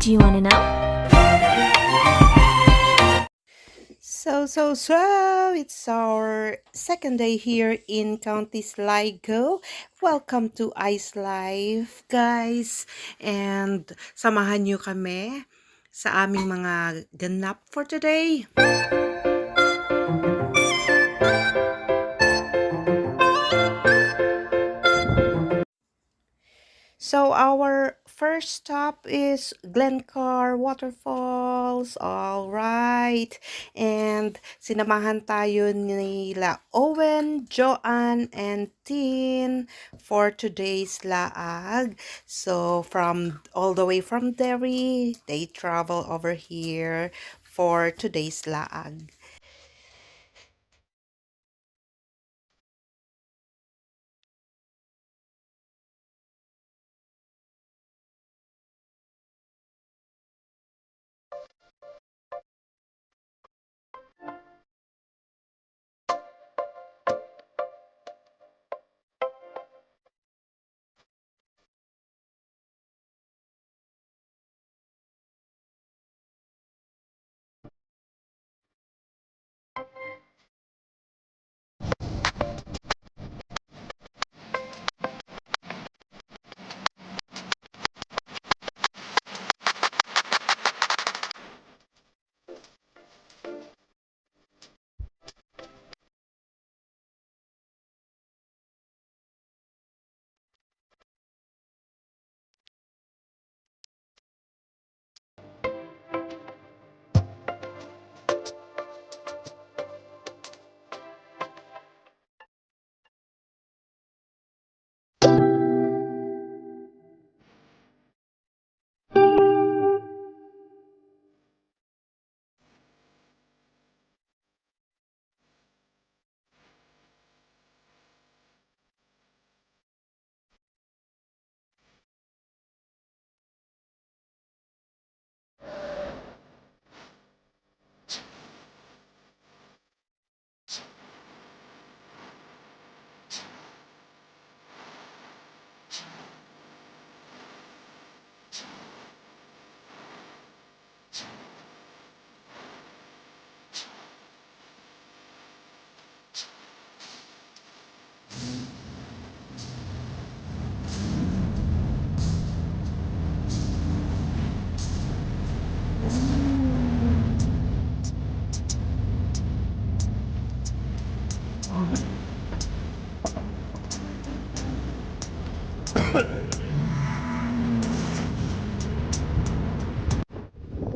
Do you want to know? It's our second day here in County Sligo. Welcome to Ice Life, guys. And samahan nyo kami sa aming mga ganap for today. So our first stop is Glencar Waterfalls. All right. And sinamahan tayo nila Owen, Joanne, and Tin for today's laag. So from all the way from Derry, they travel over here for today's laag.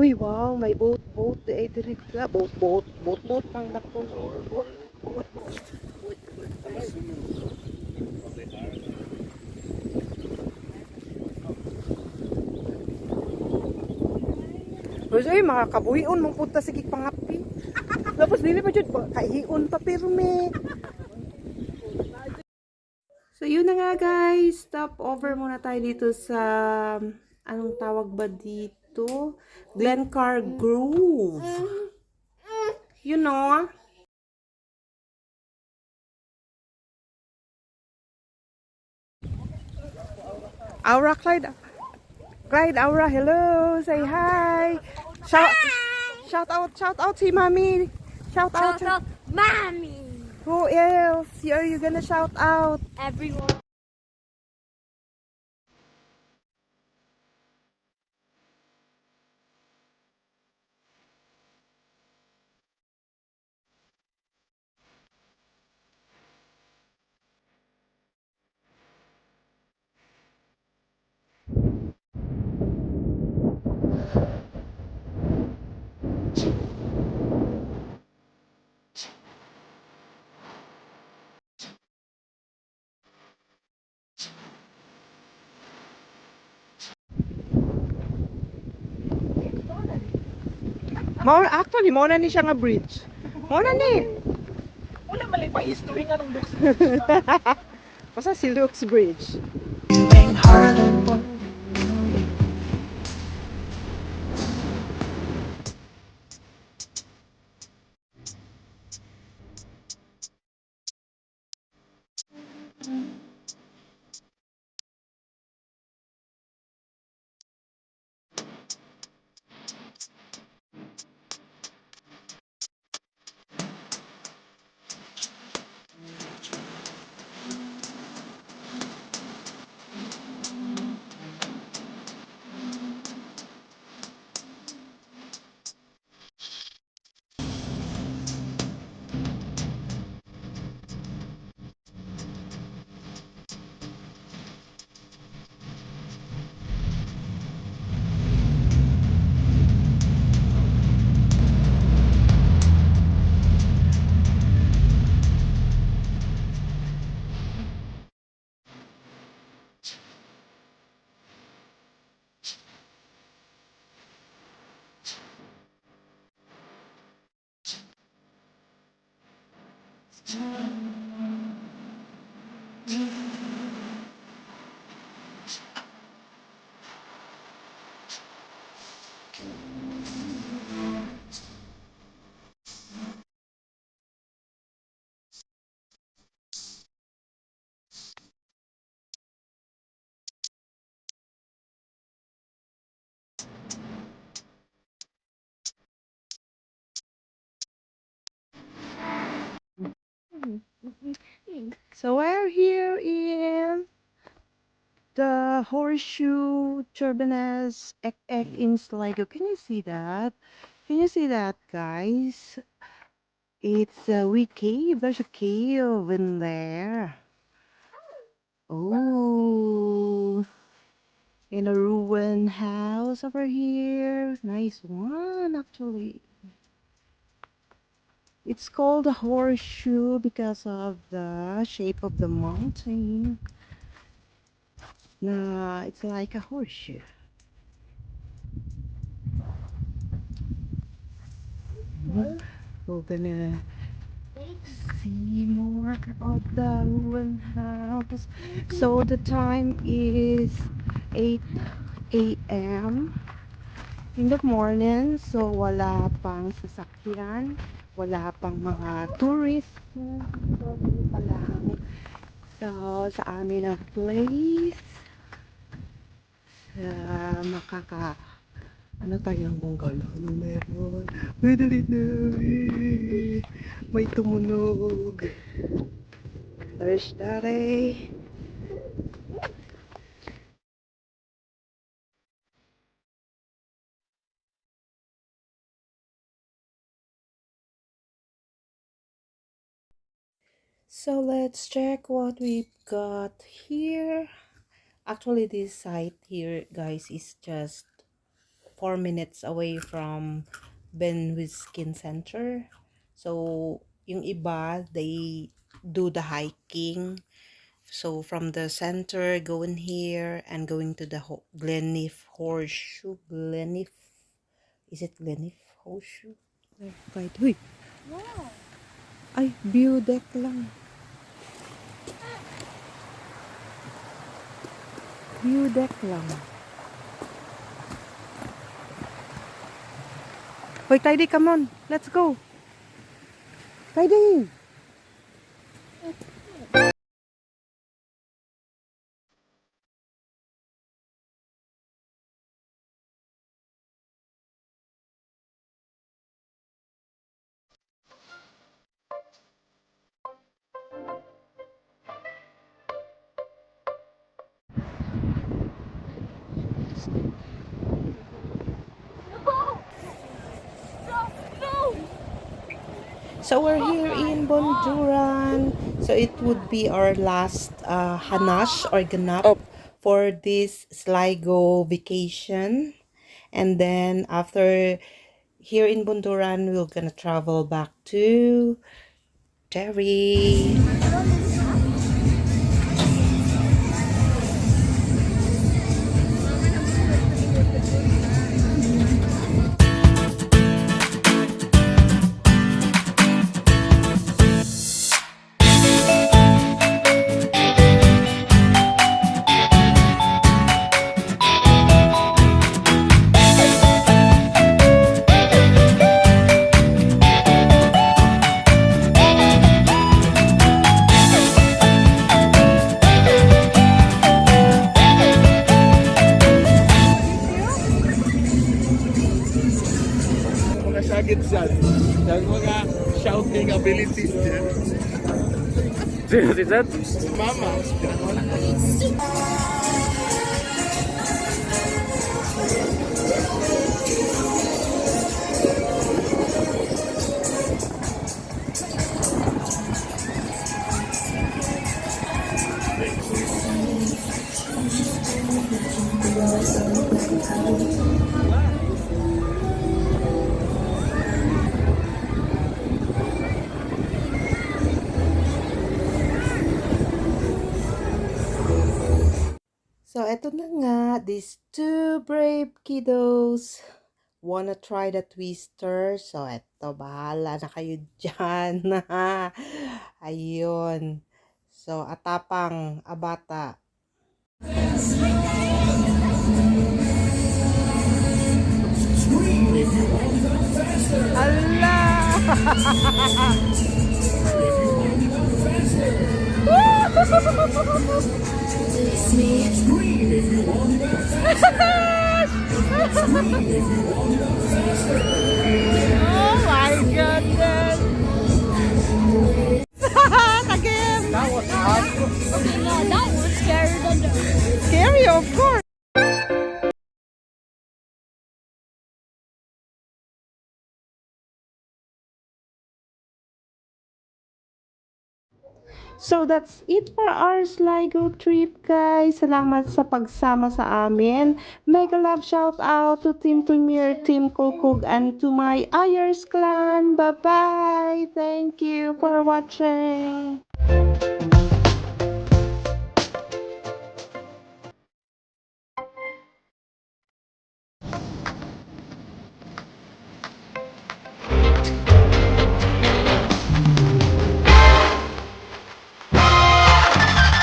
Uy, wow, may boat, direct ka. Boat, pang dako. Boat. Uy, makakabuhion, mong punta sige pangapi. Tapos dili pa dyan, kaihion pa pirme. So yun na nga guys, stop over muna tayo dito sa, anong tawag ba dito? Glencar Grove. You know? Aura, Clyde, Aura, hello, say hi. Shout, shout out si Mommy. Shout out. Shout out, mommy! Who else? Are you gonna shout out? Everyone. Actually, mo na ni siya nga bridge. Mo na ni. Wala mali pa history nga nung Lux. Basta si Luke's Bridge. So we're here in the Horseshoe Turbinas Ek Ek in Sligo. Can you see that? Can you see that, guys? It's a wee cave. There's a cave in there. Oh, in a ruined house over here. Nice one, actually. It's called a horseshoe because of the shape of the mountain. Nah, it's like a horseshoe. We're gonna see more of the ruined house. So the time is 8 a.m. in the morning. So wala pang sasakyan, wala pang mga tourists. So pa lang. So sa amin ang place, makaka ano tayong bungalow ano meron. Madali na may tumunog. There's Daddy. So let's check what we've got here. Actually, this site here, guys, is just 4 minutes away from Benwiskin Center. So, yung iba, they do the hiking. So, from the center, going here and going to the Glenif Horseshoe. Glenif. Is it Glenif Horseshoe? Right. Uy. Ay, view deck lang. View deck lang. Hoy, Tidy, come on. Let's go. Tidy. So we're here in Bonduran. So it would be our last hanash or ganap for this Sligo vacation. And then after here in Bonduran, we're gonna travel back to Terry. Mga sagit dyan. Yung mga shouting abilities dyan. Sino si Seth? Si Mama. So eto na nga, these two brave kiddos wanna try the twister. So, eto, bahala na kayo dyan. Ayun. So, atapang, abata. Allah! Oh my goodness! Again! That was awesome. Okay, no, that was scarier than the. Scary, of course! So that's it for our Sligo trip, guys. Salamat sa pagsama sa amin. Mega love shout out to Team Premier, Team Kukug, and to my Ayers clan. Bye-bye. Thank you for watching.